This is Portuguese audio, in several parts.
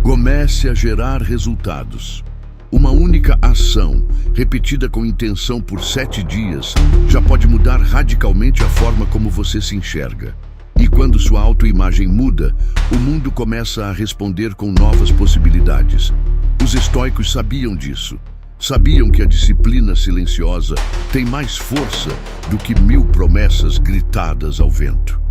Comece a gerar resultados. Uma única ação, repetida com intenção por 7 dias, já pode mudar radicalmente a forma como você se enxerga. E quando sua autoimagem muda, o mundo começa a responder com novas possibilidades. Os estoicos sabiam disso. Sabiam que a disciplina silenciosa tem mais força do que 1000 promessas gritadas ao vento.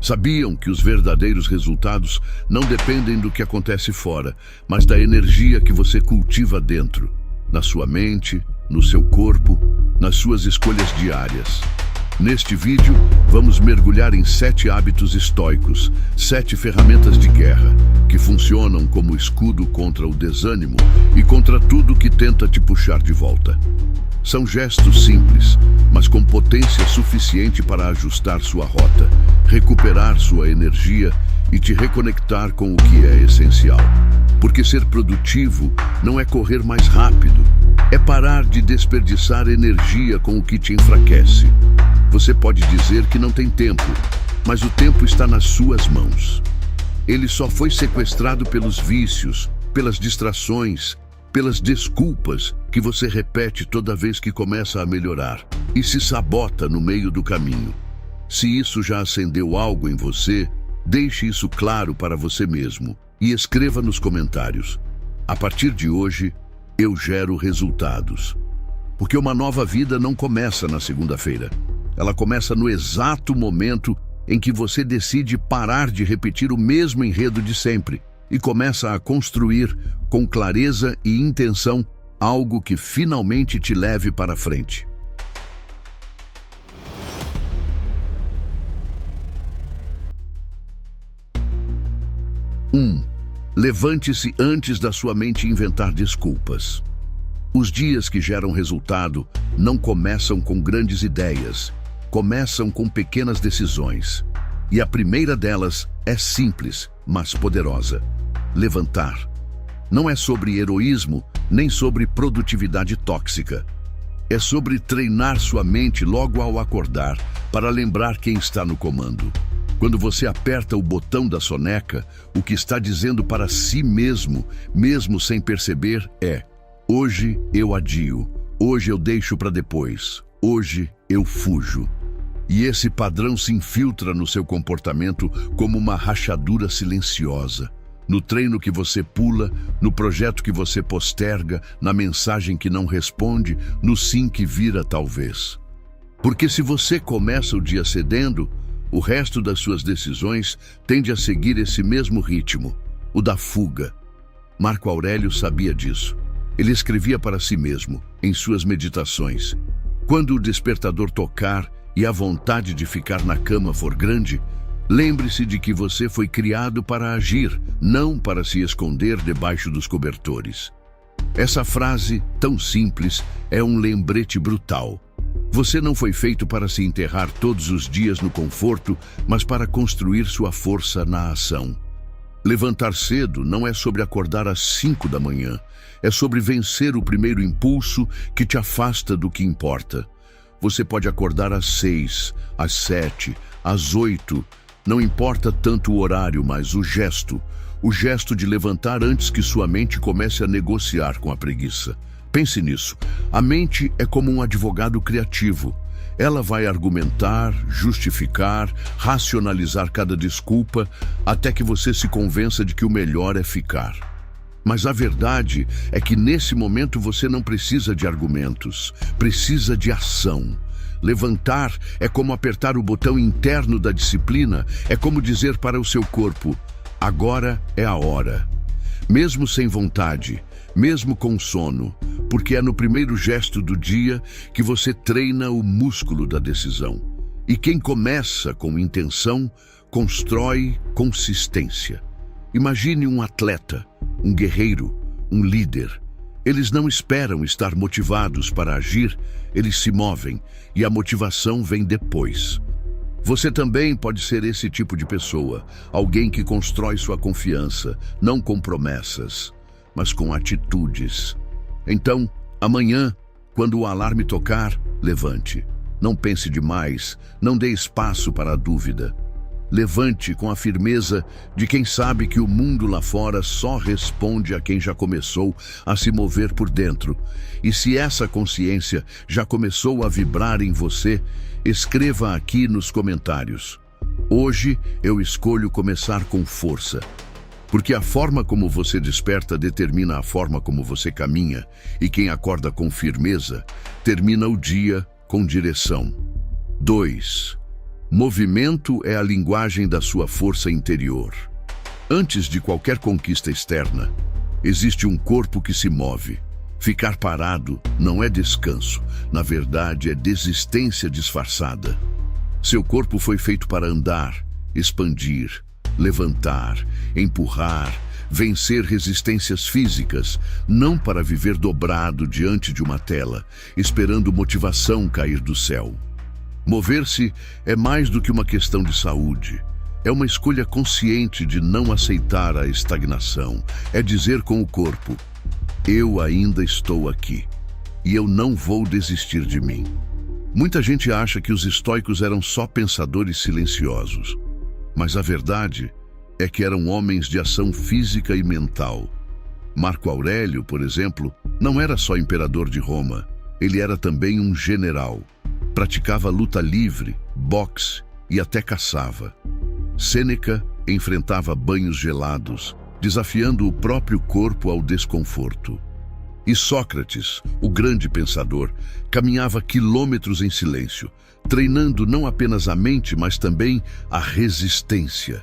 Sabiam que os verdadeiros resultados não dependem do que acontece fora, mas da energia que você cultiva dentro, na sua mente, no seu corpo, nas suas escolhas diárias. Neste vídeo, vamos mergulhar em 7 hábitos estoicos, 7 ferramentas de guerra, que funcionam como escudo contra o desânimo e contra tudo que tenta te puxar de volta. São gestos simples, mas com potência suficiente para ajustar sua rota, recuperar sua energia e te reconectar com o que é essencial. Porque ser produtivo não é correr mais rápido, é parar de desperdiçar energia com o que te enfraquece. Você pode dizer que não tem tempo, mas o tempo está nas suas mãos. Ele só foi sequestrado pelos vícios, pelas distrações, pelas desculpas que você repete toda vez que começa a melhorar e se sabota no meio do caminho. Se isso já acendeu algo em você, deixe isso claro para você mesmo e escreva nos comentários: a partir de hoje, eu gero resultados. Porque uma nova vida não começa na segunda-feira. Ela começa no exato momento em que você decide parar de repetir o mesmo enredo de sempre e começa a construir, com clareza e intenção, algo que finalmente te leve para frente. 1. Levante-se antes da sua mente inventar desculpas. Os dias que geram resultado não começam com grandes ideias, começam com pequenas decisões. E a primeira delas é simples, mas poderosa: levantar. Não é sobre heroísmo, nem sobre produtividade tóxica. É sobre treinar sua mente logo ao acordar, para lembrar quem está no comando. Quando você aperta o botão da soneca, o que está dizendo para si mesmo, mesmo sem perceber, é: hoje eu adio, hoje eu deixo para depois, hoje eu fujo. E esse padrão se infiltra no seu comportamento como uma rachadura silenciosa. No treino que você pula, no projeto que você posterga, na mensagem que não responde, no sim que vira talvez. Porque se você começa o dia cedendo, o resto das suas decisões tende a seguir esse mesmo ritmo, o da fuga. Marco Aurélio sabia disso. Ele escrevia para si mesmo, em suas meditações: quando o despertador tocar e a vontade de ficar na cama for grande, lembre-se de que você foi criado para agir, não para se esconder debaixo dos cobertores. Essa frase, tão simples, é um lembrete brutal. Você não foi feito para se enterrar todos os dias no conforto, mas para construir sua força na ação. Levantar cedo não é sobre acordar às 5 da manhã, é sobre vencer o primeiro impulso que te afasta do que importa. Você pode acordar às 6, às 7, às 8, não importa tanto o horário, mas o gesto de levantar antes que sua mente comece a negociar com a preguiça. Pense nisso. A mente é como um advogado criativo. Ela vai argumentar, justificar, racionalizar cada desculpa, até que você se convença de que o melhor é ficar. Mas a verdade é que nesse momento você não precisa de argumentos, precisa de ação. Levantar é como apertar o botão interno da disciplina, é como dizer para o seu corpo: agora é a hora. Mesmo sem vontade, mesmo com sono, porque é no primeiro gesto do dia que você treina o músculo da decisão. E quem começa com intenção, constrói consistência. Imagine um atleta, um guerreiro, um líder. Eles não esperam estar motivados para agir, eles se movem, e a motivação vem depois. Você também pode ser esse tipo de pessoa, alguém que constrói sua confiança, não com promessas, mas com atitudes. Então, amanhã, quando o alarme tocar, levante. Não pense demais, não dê espaço para a dúvida. Levante com a firmeza de quem sabe que o mundo lá fora só responde a quem já começou a se mover por dentro. E se essa consciência já começou a vibrar em você, escreva aqui nos comentários: hoje eu escolho começar com força. Porque a forma como você desperta determina a forma como você caminha, e quem acorda com firmeza termina o dia com direção. 2. Movimento é a linguagem da sua força interior. Antes de qualquer conquista externa, existe um corpo que se move. Ficar parado não é descanso, na verdade é desistência disfarçada. Seu corpo foi feito para andar, expandir, levantar, empurrar, vencer resistências físicas, não para viver dobrado diante de uma tela, esperando motivação cair do céu. Mover-se é mais do que uma questão de saúde. É uma escolha consciente de não aceitar a estagnação. É dizer com o corpo: eu ainda estou aqui e eu não vou desistir de mim. Muita gente acha que os estoicos eram só pensadores silenciosos, mas a verdade é que eram homens de ação física e mental. Marco Aurélio, por exemplo, não era só imperador de Roma, ele era também um general. Praticava luta livre, boxe e até caçava. Sêneca enfrentava banhos gelados, desafiando o próprio corpo ao desconforto. E Sócrates, o grande pensador, caminhava quilômetros em silêncio, treinando não apenas a mente, mas também a resistência.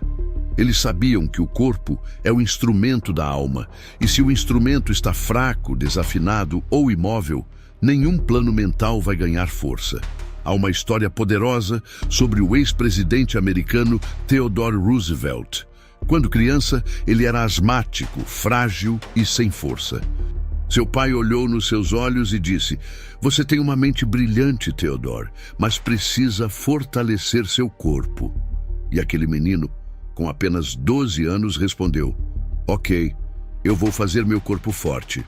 Eles sabiam que o corpo é o instrumento da alma, e se o instrumento está fraco, desafinado ou imóvel, nenhum plano mental vai ganhar força. Há uma história poderosa sobre o ex-presidente americano Theodore Roosevelt. Quando criança, ele era asmático, frágil e sem força. Seu pai olhou nos seus olhos e disse: "Você tem uma mente brilhante, Theodore, mas precisa fortalecer seu corpo." E aquele menino, com apenas 12 anos, respondeu: "Ok, eu vou fazer meu corpo forte."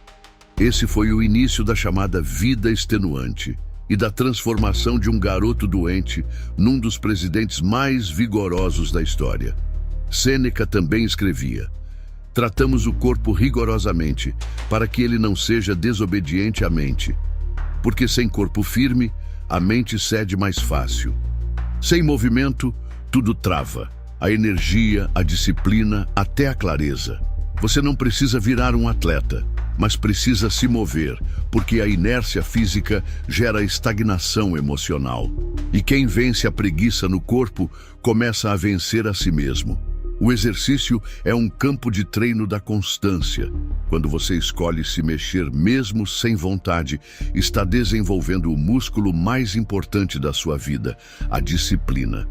Esse foi o início da chamada vida extenuante e da transformação de um garoto doente num dos presidentes mais vigorosos da história. Sêneca também escrevia: "Tratamos o corpo rigorosamente para que ele não seja desobediente à mente, porque sem corpo firme, a mente cede mais fácil. Sem movimento, tudo trava, a energia, a disciplina, até a clareza. Você não precisa virar um atleta, mas precisa se mover, porque a inércia física gera estagnação emocional. E quem vence a preguiça no corpo começa a vencer a si mesmo. O exercício é um campo de treino da constância. Quando você escolhe se mexer mesmo sem vontade, está desenvolvendo o músculo mais importante da sua vida, a disciplina.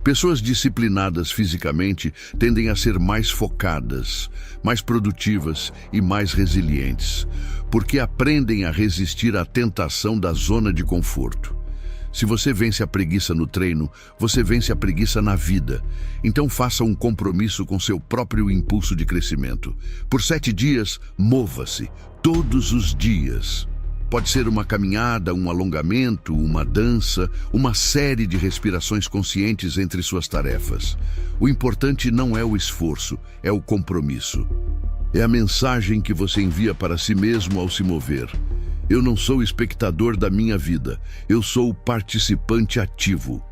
Pessoas disciplinadas fisicamente tendem a ser mais focadas, mais produtivas e mais resilientes, porque aprendem a resistir à tentação da zona de conforto. Se você vence a preguiça no treino, você vence a preguiça na vida. Então faça um compromisso com seu próprio impulso de crescimento. Por 7 dias, mova-se, todos os dias. Pode ser uma caminhada, um alongamento, uma dança, uma série de respirações conscientes entre suas tarefas. O importante não é o esforço, é o compromisso. É a mensagem que você envia para si mesmo ao se mover. Eu não sou espectador da minha vida, eu sou o participante ativo.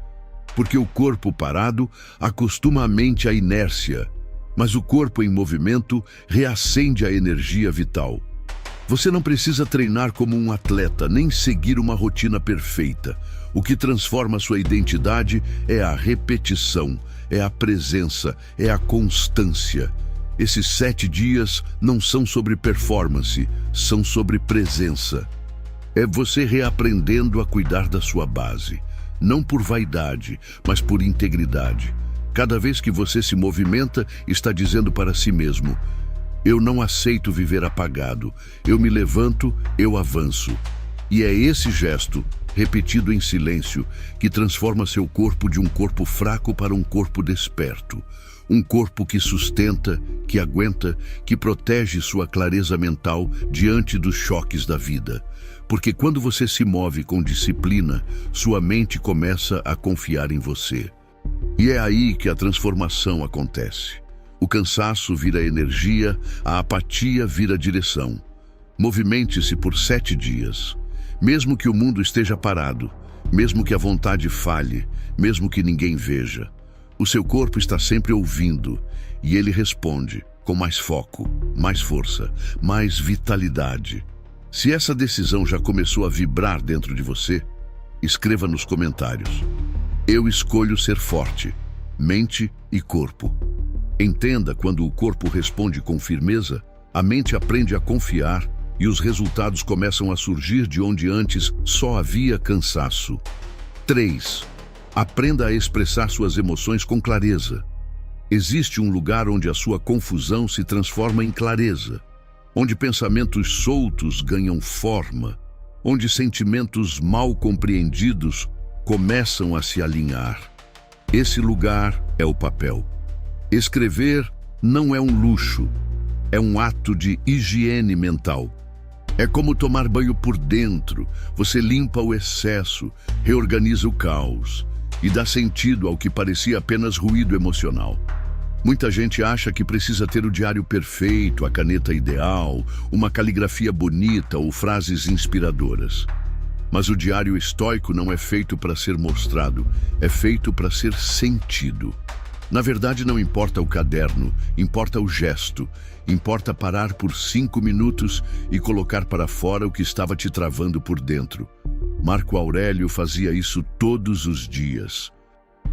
Porque o corpo parado acostuma a mente à inércia, mas o corpo em movimento reacende a energia vital. Você não precisa treinar como um atleta, nem seguir uma rotina perfeita. O que transforma sua identidade é a repetição, é a presença, é a constância. Esses 7 dias não são sobre performance, são sobre presença. É você reaprendendo a cuidar da sua base, não por vaidade, mas por integridade. Cada vez que você se movimenta, está dizendo para si mesmo: eu não aceito viver apagado, eu me levanto, eu avanço. E é esse gesto, repetido em silêncio, que transforma seu corpo de um corpo fraco para um corpo desperto. Um corpo que sustenta, que aguenta, que protege sua clareza mental diante dos choques da vida. Porque quando você se move com disciplina, sua mente começa a confiar em você. E é aí que a transformação acontece. O cansaço vira energia, a apatia vira direção. Movimente-se por 7 dias. Mesmo que o mundo esteja parado, mesmo que a vontade falhe, mesmo que ninguém veja, o seu corpo está sempre ouvindo e ele responde com mais foco, mais força, mais vitalidade. Se essa decisão já começou a vibrar dentro de você, escreva nos comentários. Eu escolho ser forte, mente e corpo. Entenda, quando o corpo responde com firmeza, a mente aprende a confiar e os resultados começam a surgir de onde antes só havia cansaço. 3. Aprenda a expressar suas emoções com clareza. Existe um lugar onde a sua confusão se transforma em clareza, onde pensamentos soltos ganham forma, onde sentimentos mal compreendidos começam a se alinhar. Esse lugar é o papel. Escrever não é um luxo, é um ato de higiene mental. É como tomar banho por dentro. Você limpa o excesso, reorganiza o caos e dá sentido ao que parecia apenas ruído emocional. Muita gente acha que precisa ter o diário perfeito, a caneta ideal, uma caligrafia bonita ou frases inspiradoras. Mas o diário estoico não é feito para ser mostrado, é feito para ser sentido. Na verdade, não importa o caderno, importa o gesto. Importa parar por 5 minutos e colocar para fora o que estava te travando por dentro. Marco Aurélio fazia isso todos os dias.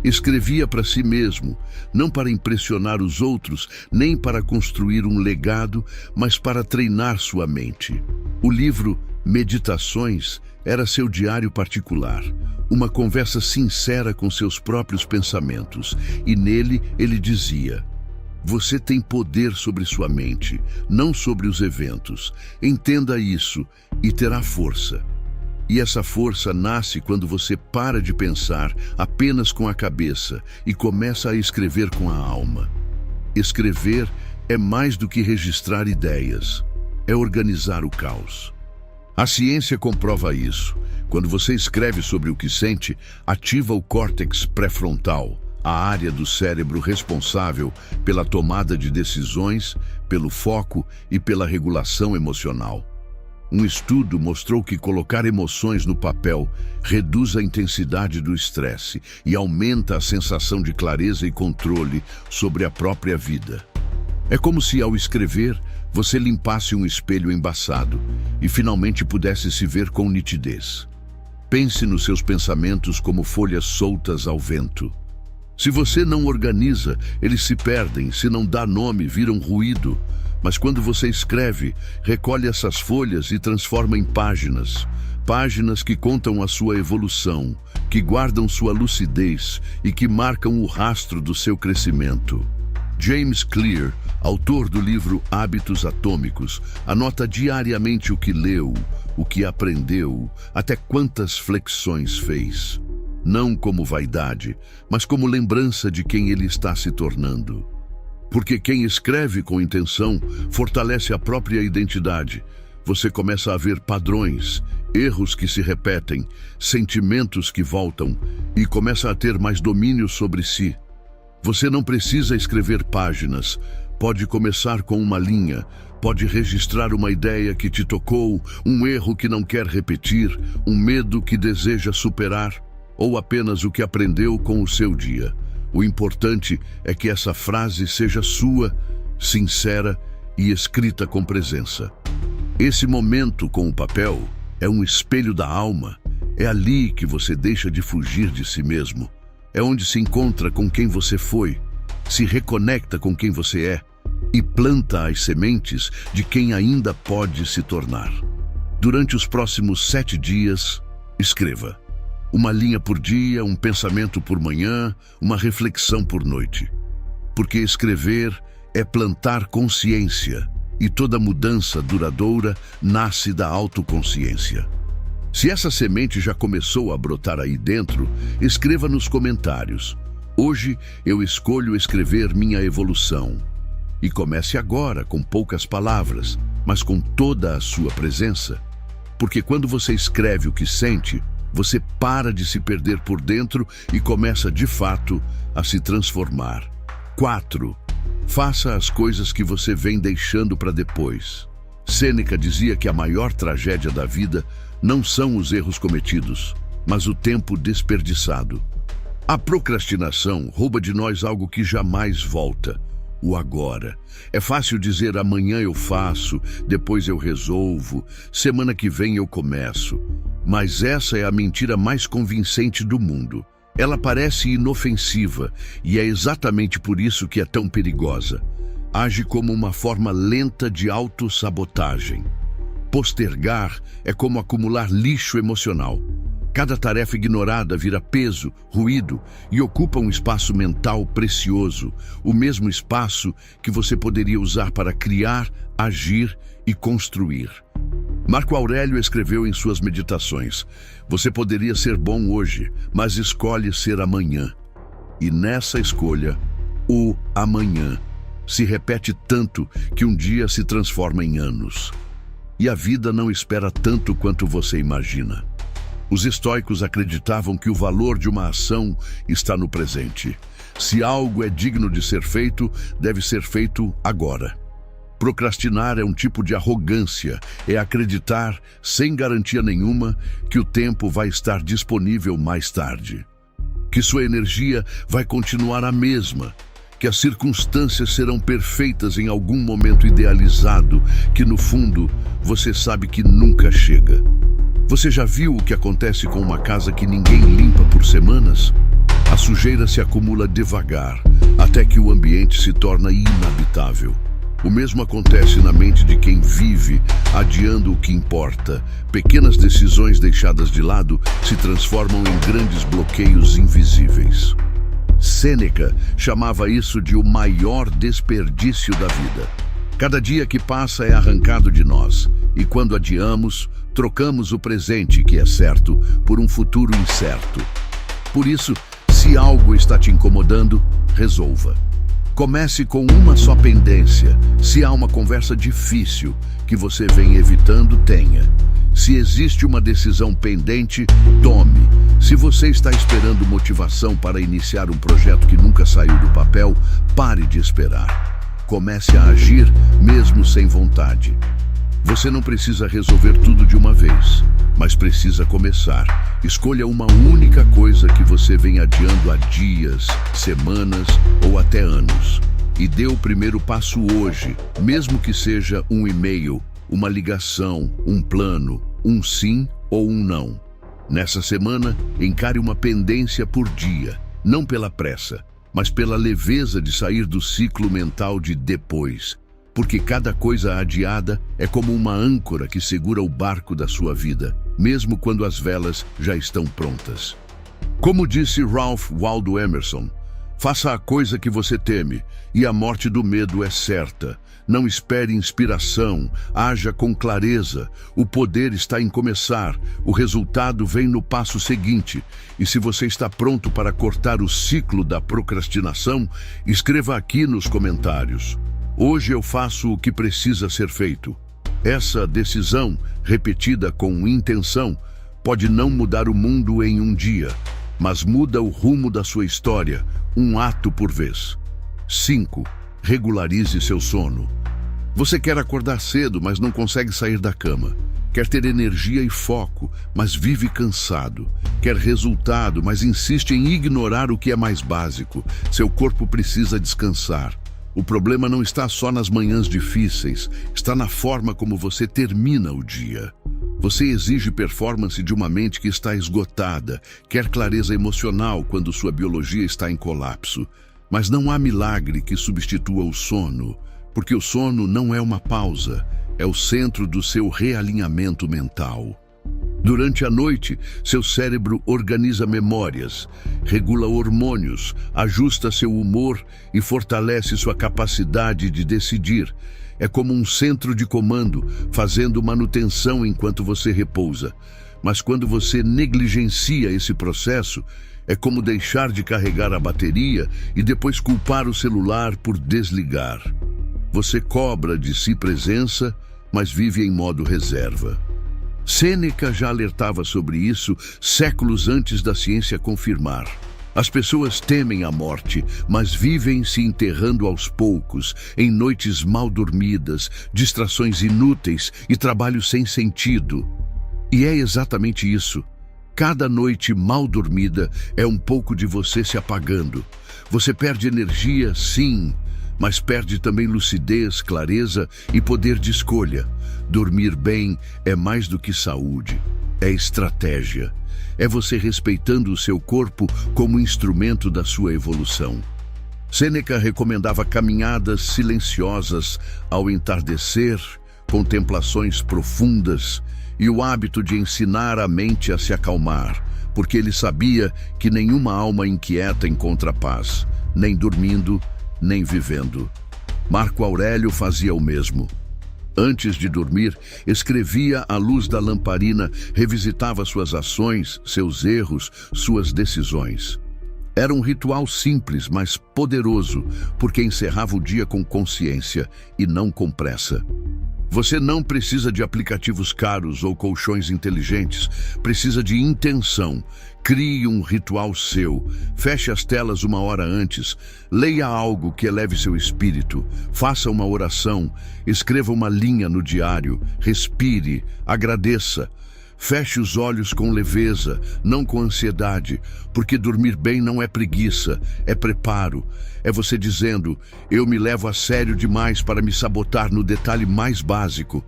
Escrevia para si mesmo, não para impressionar os outros, nem para construir um legado, mas para treinar sua mente. O livro Meditações era seu diário particular, uma conversa sincera com seus próprios pensamentos, e nele ele dizia: você tem poder sobre sua mente, não sobre os eventos. Entenda isso e terá força. E essa força nasce quando você para de pensar apenas com a cabeça e começa a escrever com a alma. Escrever é mais do que registrar ideias, é organizar o caos. A ciência comprova isso. Quando você escreve sobre o que sente, ativa o córtex pré-frontal, a área do cérebro responsável pela tomada de decisões, pelo foco e pela regulação emocional. Um estudo mostrou que colocar emoções no papel reduz a intensidade do estresse e aumenta a sensação de clareza e controle sobre a própria vida. É como se, ao escrever, você limpasse um espelho embaçado e finalmente pudesse se ver com nitidez. Pense nos seus pensamentos como folhas soltas ao vento. Se você não organiza, eles se perdem. Se não dá nome, viram ruído. Mas quando você escreve, recolhe essas folhas e transforma em páginas. Páginas que contam a sua evolução, que guardam sua lucidez e que marcam o rastro do seu crescimento. James Clear, autor do livro Hábitos Atômicos, anota diariamente o que leu, o que aprendeu, até quantas flexões fez. Não como vaidade, mas como lembrança de quem ele está se tornando. Porque quem escreve com intenção fortalece a própria identidade. Você começa a ver padrões, erros que se repetem, sentimentos que voltam e começa a ter mais domínio sobre si. Você não precisa escrever páginas. Pode começar com uma linha, pode registrar uma ideia que te tocou, um erro que não quer repetir, um medo que deseja superar, ou apenas o que aprendeu com o seu dia. O importante é que essa frase seja sua, sincera e escrita com presença. Esse momento com o papel é um espelho da alma. É ali que você deixa de fugir de si mesmo. É onde se encontra com quem você foi, se reconecta com quem você é e planta as sementes de quem ainda pode se tornar. Durante os próximos 7 dias, escreva. Uma linha por dia, um pensamento por manhã, uma reflexão por noite. Porque escrever é plantar consciência e toda mudança duradoura nasce da autoconsciência. Se essa semente já começou a brotar aí dentro, escreva nos comentários. Hoje eu escolho escrever minha evolução. E comece agora com poucas palavras, mas com toda a sua presença. Porque quando você escreve o que sente, Você para de se perder por dentro e começa de fato a se transformar. 4. Faça as coisas que você vem deixando para depois. Sêneca dizia que a maior tragédia da vida não são os erros cometidos, mas o tempo desperdiçado. A procrastinação rouba de nós algo que jamais volta: o agora. É fácil dizer amanhã eu faço, depois eu resolvo, semana que vem eu começo. Mas essa é a mentira mais convincente do mundo. Ela parece inofensiva e é exatamente por isso que é tão perigosa. Age como uma forma lenta de autossabotagem. Postergar é como acumular lixo emocional. Cada tarefa ignorada vira peso, ruído e ocupa um espaço mental precioso, o mesmo espaço que você poderia usar para criar, agir e construir. Marco Aurélio escreveu em suas meditações: você poderia ser bom hoje, mas escolhe ser amanhã. E nessa escolha, o amanhã se repete tanto que um dia se transforma em anos. E a vida não espera tanto quanto você imagina. Os estoicos acreditavam que o valor de uma ação está no presente. Se algo é digno de ser feito, deve ser feito agora. Procrastinar é um tipo de arrogância, é acreditar, sem garantia nenhuma, que o tempo vai estar disponível mais tarde. Que sua energia vai continuar a mesma, que as circunstâncias serão perfeitas em algum momento idealizado, que no fundo você sabe que nunca chega. Você já viu o que acontece com uma casa que ninguém limpa por semanas? A sujeira se acumula devagar, até que o ambiente se torna inabitável. O mesmo acontece na mente de quem vive, adiando o que importa. Pequenas decisões deixadas de lado se transformam em grandes bloqueios invisíveis. Sêneca chamava isso de o maior desperdício da vida. Cada dia que passa é arrancado de nós, e quando adiamos, trocamos o presente, que é certo, por um futuro incerto. Por isso, se algo está te incomodando, resolva. Comece com uma só pendência. Se há uma conversa difícil que você vem evitando, tenha. Se existe uma decisão pendente, tome. Se você está esperando motivação para iniciar um projeto que nunca saiu do papel, pare de esperar. Comece a agir mesmo sem vontade. Você não precisa resolver tudo de uma vez, mas precisa começar. Escolha uma única coisa que você vem adiando há dias, semanas ou até anos. E dê o primeiro passo hoje, mesmo que seja um e-mail, uma ligação, um plano, um sim ou um não. Nessa semana, encare uma pendência por dia, não pela pressa, mas pela leveza de sair do ciclo mental de depois. Porque cada coisa adiada é como uma âncora que segura o barco da sua vida, mesmo quando as velas já estão prontas. Como disse Ralph Waldo Emerson, faça a coisa que você teme, e a morte do medo é certa. Não espere inspiração, haja com clareza. O poder está em começar, o resultado vem no passo seguinte. E se você está pronto para cortar o ciclo da procrastinação, escreva aqui nos comentários: hoje eu faço o que precisa ser feito. Essa decisão, repetida com intenção, pode não mudar o mundo em um dia, mas muda o rumo da sua história, um ato por vez. 5. Regularize seu sono. Você quer acordar cedo, mas não consegue sair da cama. Quer ter energia e foco, mas vive cansado. Quer resultado, mas insiste em ignorar o que é mais básico. Seu corpo precisa descansar. O problema não está só nas manhãs difíceis, está na forma como você termina o dia. Você exige performance de uma mente que está esgotada, quer clareza emocional quando sua biologia está em colapso. Mas não há milagre que substitua o sono, porque o sono não é uma pausa, é o centro do seu realinhamento mental. Durante a noite, seu cérebro organiza memórias, regula hormônios, ajusta seu humor e fortalece sua capacidade de decidir. É como um centro de comando, fazendo manutenção enquanto você repousa. Mas quando você negligencia esse processo, é como deixar de carregar a bateria e depois culpar o celular por desligar. Você cobra de si presença, mas vive em modo reserva. Sêneca já alertava sobre isso séculos antes da ciência confirmar. As pessoas temem a morte, mas vivem se enterrando aos poucos, em noites mal dormidas, distrações inúteis e trabalho sem sentido. E é exatamente isso. Cada noite mal dormida é um pouco de você se apagando. Você perde energia, sim, mas perde também lucidez, clareza e poder de escolha. Dormir bem é mais do que saúde, é estratégia. É você respeitando o seu corpo como instrumento da sua evolução. Sêneca recomendava caminhadas silenciosas ao entardecer, contemplações profundas e o hábito de ensinar a mente a se acalmar, porque ele sabia que nenhuma alma inquieta encontra paz, nem dormindo, nem vivendo. Marco Aurélio fazia o mesmo. Antes de dormir, escrevia à luz da lamparina, revisitava suas ações, seus erros, suas decisões. Era um ritual simples, mas poderoso, porque encerrava o dia com consciência e não com pressa. Você não precisa de aplicativos caros ou colchões inteligentes, precisa de intenção. Crie um ritual seu, feche as telas uma hora antes, leia algo que eleve seu espírito, faça uma oração, escreva uma linha no diário, respire, agradeça. Feche os olhos com leveza, não com ansiedade, porque dormir bem não é preguiça, é preparo. É você dizendo, eu me levo a sério demais para me sabotar no detalhe mais básico.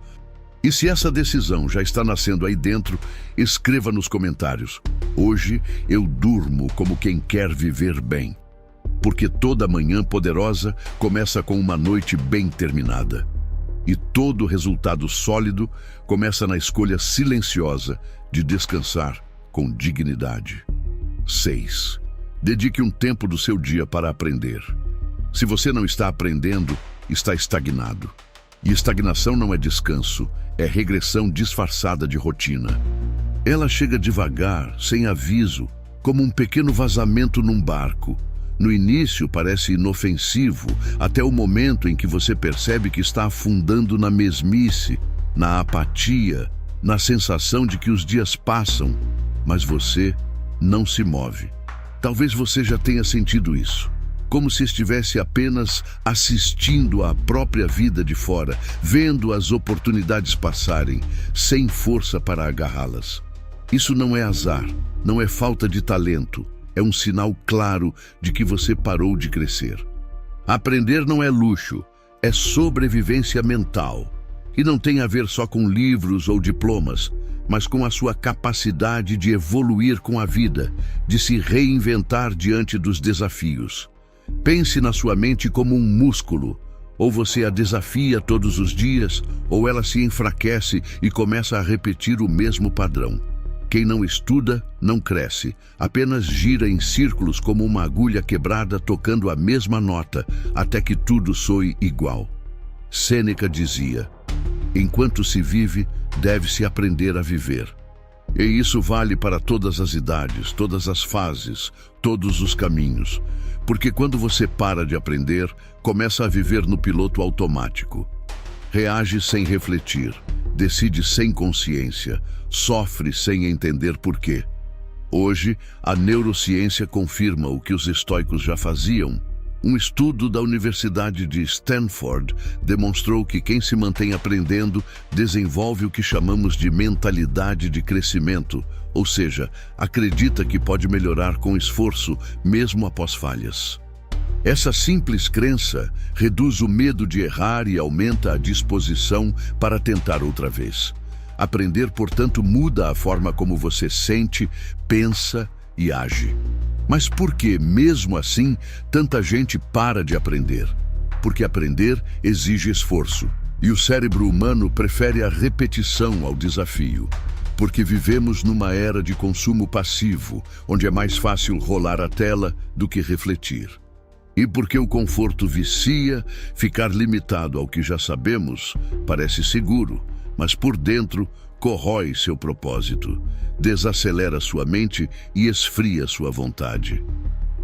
E se essa decisão já está nascendo aí dentro, escreva nos comentários. Hoje eu durmo como quem quer viver bem. Porque toda manhã poderosa começa com uma noite bem terminada. E todo resultado sólido começa na escolha silenciosa de descansar com dignidade. 6. Dedique um tempo do seu dia para aprender. Se você não está aprendendo, está estagnado. E estagnação não é descanso, é regressão disfarçada de rotina. Ela chega devagar, sem aviso, como um pequeno vazamento num barco. No início parece inofensivo, até o momento em que você percebe que está afundando na mesmice, na apatia, na sensação de que os dias passam, mas você não se move. Talvez você já tenha sentido isso, como se estivesse apenas assistindo à própria vida de fora, vendo as oportunidades passarem, sem força para agarrá-las. Isso não é azar, não é falta de talento. É um sinal claro de que você parou de crescer. Aprender não é luxo, é sobrevivência mental. E não tem a ver só com livros ou diplomas, mas com a sua capacidade de evoluir com a vida, de se reinventar diante dos desafios. Pense na sua mente como um músculo. Ou você a desafia todos os dias, ou ela se enfraquece e começa a repetir o mesmo padrão. Quem não estuda, não cresce, apenas gira em círculos como uma agulha quebrada tocando a mesma nota, até que tudo soe igual. Sêneca dizia, enquanto se vive, deve-se aprender a viver. E isso vale para todas as idades, todas as fases, todos os caminhos. Porque quando você para de aprender, começa a viver no piloto automático. Reage sem refletir, decide sem consciência, sofre sem entender por quê. Hoje, a neurociência confirma o que os estoicos já faziam. Um estudo da Universidade de Stanford demonstrou que quem se mantém aprendendo desenvolve o que chamamos de mentalidade de crescimento, ou seja, acredita que pode melhorar com esforço, mesmo após falhas. Essa simples crença reduz o medo de errar e aumenta a disposição para tentar outra vez. Aprender, portanto, muda a forma como você sente, pensa e age. Mas por que, mesmo assim, tanta gente para de aprender? Porque aprender exige esforço, e o cérebro humano prefere a repetição ao desafio. Porque vivemos numa era de consumo passivo, onde é mais fácil rolar a tela do que refletir. E porque o conforto vicia, ficar limitado ao que já sabemos parece seguro, mas por dentro corrói seu propósito, desacelera sua mente e esfria sua vontade.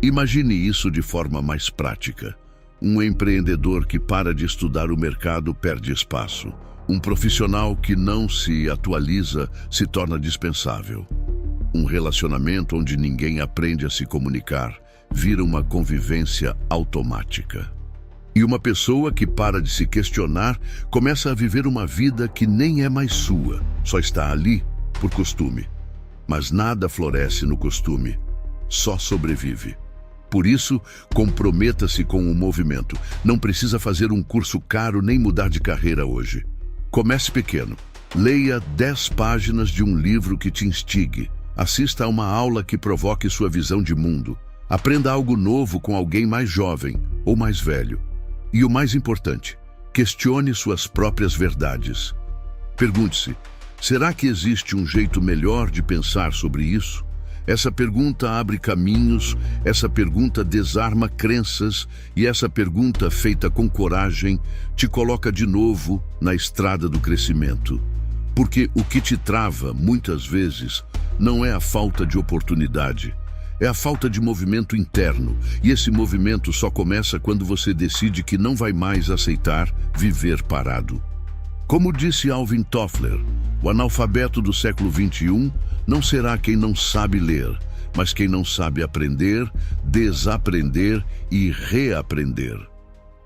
Imagine isso de forma mais prática. Um empreendedor que para de estudar o mercado perde espaço. Um profissional que não se atualiza se torna dispensável. Um relacionamento onde ninguém aprende a se comunicar vira uma convivência automática. E uma pessoa que para de se questionar começa a viver uma vida que nem é mais sua, só está ali por costume. Mas nada floresce no costume, só sobrevive. Por isso, comprometa-se com o movimento. Não precisa fazer um curso caro nem mudar de carreira hoje. Comece pequeno. Leia 10 páginas de um livro que te instigue. Assista a uma aula que provoque sua visão de mundo. Aprenda algo novo com alguém mais jovem ou mais velho. E o mais importante, questione suas próprias verdades. Pergunte-se, será que existe um jeito melhor de pensar sobre isso? Essa pergunta abre caminhos, essa pergunta desarma crenças e essa pergunta feita com coragem te coloca de novo na estrada do crescimento. Porque o que te trava, muitas vezes, não é a falta de oportunidade, é a falta de movimento interno. E esse movimento só começa quando você decide que não vai mais aceitar viver parado. Como disse Alvin Toffler, o analfabeto do século XXI não será quem não sabe ler, mas quem não sabe aprender, desaprender e reaprender.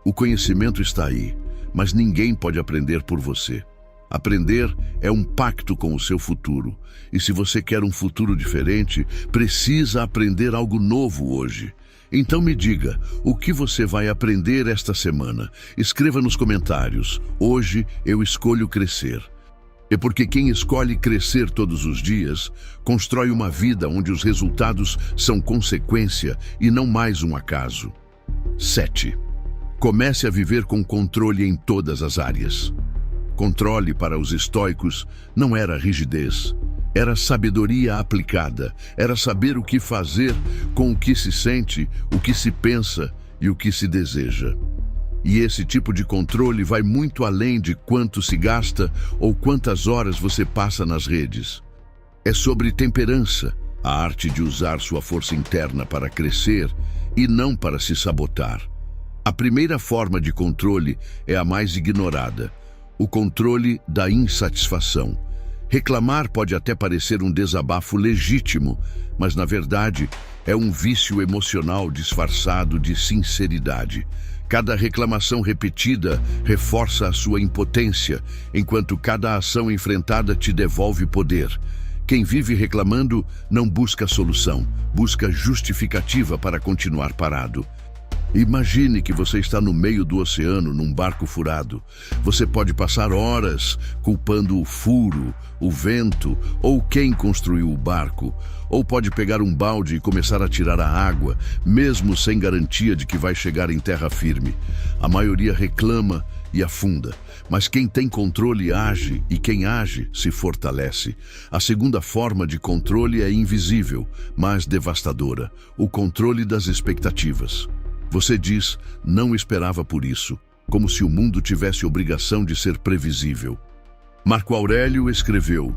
O conhecimento está aí, mas ninguém pode aprender por você. Aprender é um pacto com o seu futuro. E se você quer um futuro diferente, precisa aprender algo novo hoje. Então me diga, o que você vai aprender esta semana? Escreva nos comentários. Hoje eu escolho crescer. É porque quem escolhe crescer todos os dias, constrói uma vida onde os resultados são consequência e não mais um acaso. 7. Comece a viver com controle em todas as áreas. Controle para os estoicos não era rigidez, era sabedoria aplicada, era saber o que fazer com o que se sente, o que se pensa e o que se deseja. E esse tipo de controle vai muito além de quanto se gasta ou quantas horas você passa nas redes. É sobre temperança, a arte de usar sua força interna para crescer e não para se sabotar. A primeira forma de controle é a mais ignorada. O controle da insatisfação. Reclamar pode até parecer um desabafo legítimo, mas na verdade é um vício emocional disfarçado de sinceridade. Cada reclamação repetida reforça a sua impotência, enquanto cada ação enfrentada te devolve poder. Quem vive reclamando não busca solução, busca justificativa para continuar parado. Imagine que você está no meio do oceano num barco furado. Você pode passar horas culpando o furo, o vento ou quem construiu o barco. Ou pode pegar um balde e começar a tirar a água, mesmo sem garantia de que vai chegar em terra firme. A maioria reclama e afunda, mas quem tem controle age e quem age se fortalece. A segunda forma de controle é invisível, mas devastadora: o controle das expectativas. Você diz, não esperava por isso, como se o mundo tivesse obrigação de ser previsível. Marco Aurélio escreveu,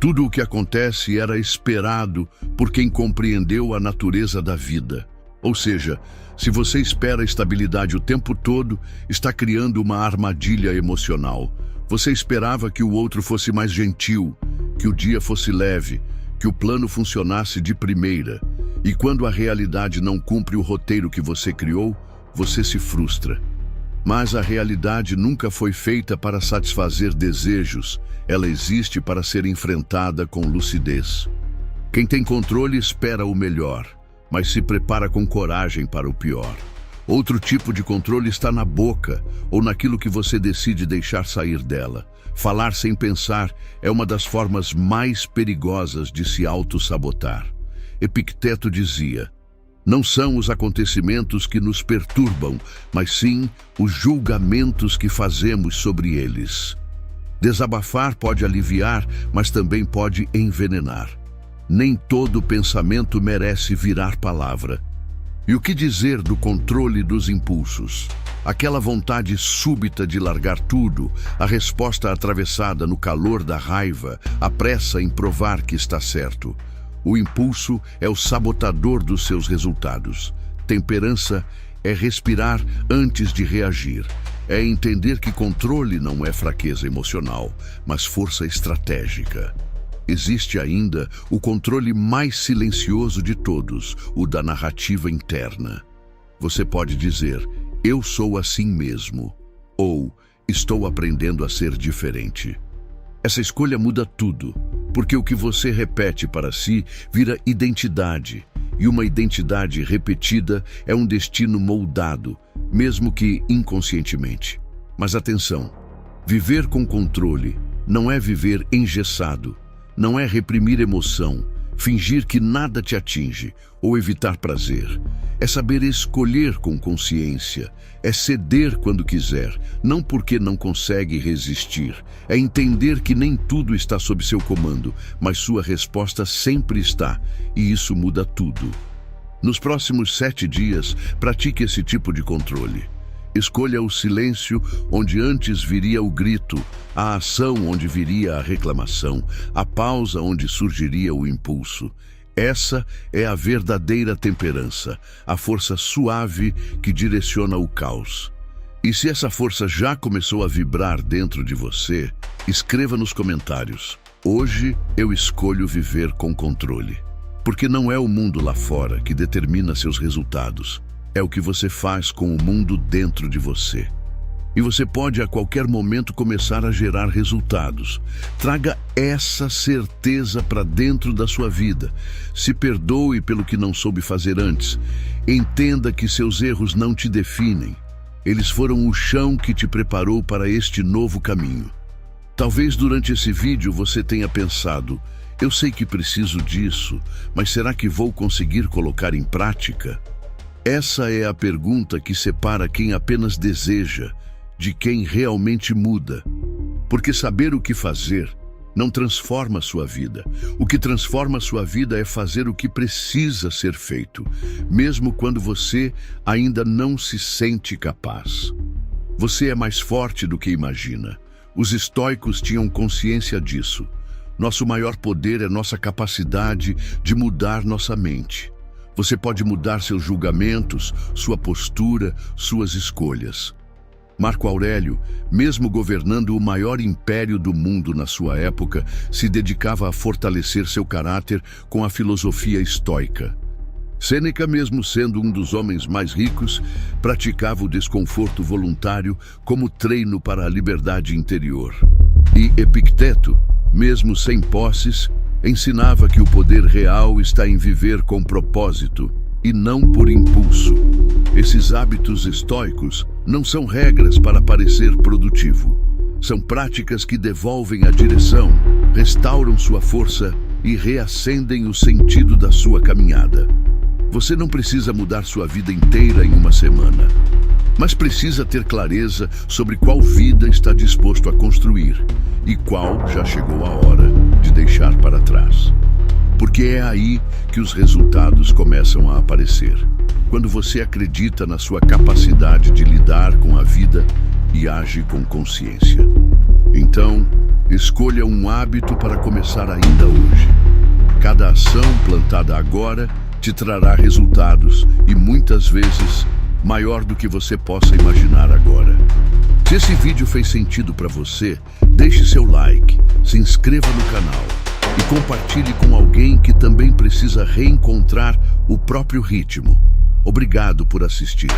tudo o que acontece era esperado por quem compreendeu a natureza da vida. Ou seja, se você espera estabilidade o tempo todo, está criando uma armadilha emocional. Você esperava que o outro fosse mais gentil, que o dia fosse leve, que o plano funcionasse de primeira. E quando a realidade não cumpre o roteiro que você criou, você se frustra. Mas a realidade nunca foi feita para satisfazer desejos, ela existe para ser enfrentada com lucidez. Quem tem controle espera o melhor, mas se prepara com coragem para o pior. Outro tipo de controle está na boca, ou naquilo que você decide deixar sair dela. Falar sem pensar é uma das formas mais perigosas de se auto-sabotar. Epicteto dizia, não são os acontecimentos que nos perturbam, mas sim os julgamentos que fazemos sobre eles. Desabafar pode aliviar, mas também pode envenenar. Nem todo pensamento merece virar palavra. E o que dizer do controle dos impulsos? Aquela vontade súbita de largar tudo, a resposta atravessada no calor da raiva, a pressa em provar que está certo. O impulso é o sabotador dos seus resultados. Temperança é respirar antes de reagir. É entender que controle não é fraqueza emocional, mas força estratégica. Existe ainda o controle mais silencioso de todos, o da narrativa interna. Você pode dizer, eu sou assim mesmo, ou estou aprendendo a ser diferente. Essa escolha muda tudo, porque o que você repete para si vira identidade, e uma identidade repetida é um destino moldado, mesmo que inconscientemente. Mas atenção, viver com controle não é viver engessado, não é reprimir emoção, fingir que nada te atinge ou evitar prazer. É saber escolher com consciência, é ceder quando quiser, não porque não consegue resistir. É entender que nem tudo está sob seu comando, mas sua resposta sempre está, e isso muda tudo. Nos próximos 7 dias, pratique esse tipo de controle. Escolha o silêncio onde antes viria o grito, a ação onde viria a reclamação, a pausa onde surgiria o impulso. Essa é a verdadeira temperança, a força suave que direciona o caos. E se essa força já começou a vibrar dentro de você, escreva nos comentários. Hoje eu escolho viver com controle. Porque não é o mundo lá fora que determina seus resultados. É o que você faz com o mundo dentro de você. E você pode a qualquer momento começar a gerar resultados. Traga essa certeza para dentro da sua vida. Se perdoe pelo que não soube fazer antes. Entenda que seus erros não te definem. Eles foram o chão que te preparou para este novo caminho. Talvez durante esse vídeo você tenha pensado, eu sei que preciso disso, mas será que vou conseguir colocar em prática? Essa é a pergunta que separa quem apenas deseja de quem realmente muda. Porque saber o que fazer não transforma a sua vida. O que transforma a sua vida é fazer o que precisa ser feito, mesmo quando você ainda não se sente capaz. Você é mais forte do que imagina. Os estoicos tinham consciência disso. Nosso maior poder é nossa capacidade de mudar nossa mente. Você pode mudar seus julgamentos, sua postura, suas escolhas. Marco Aurélio, mesmo governando o maior império do mundo na sua época, se dedicava a fortalecer seu caráter com a filosofia estoica. Sêneca, mesmo sendo um dos homens mais ricos, praticava o desconforto voluntário como treino para a liberdade interior. E Epicteto, mesmo sem posses, ensinava que o poder real está em viver com propósito e não por impulso. Esses hábitos estoicos não são regras para parecer produtivo. São práticas que devolvem a direção, restauram sua força e reacendem o sentido da sua caminhada. Você não precisa mudar sua vida inteira em uma semana, mas precisa ter clareza sobre qual vida está disposto a construir e qual já chegou a hora de deixar para trás. Porque é aí que os resultados começam a aparecer. Quando você acredita na sua capacidade de lidar com a vida e age com consciência. Então, escolha um hábito para começar ainda hoje. Cada ação plantada agora te trará resultados e muitas vezes maior do que você possa imaginar agora. Se esse vídeo fez sentido para você, deixe seu like, se inscreva no canal e compartilhe com alguém que também precisa reencontrar o próprio ritmo. Obrigado por assistir.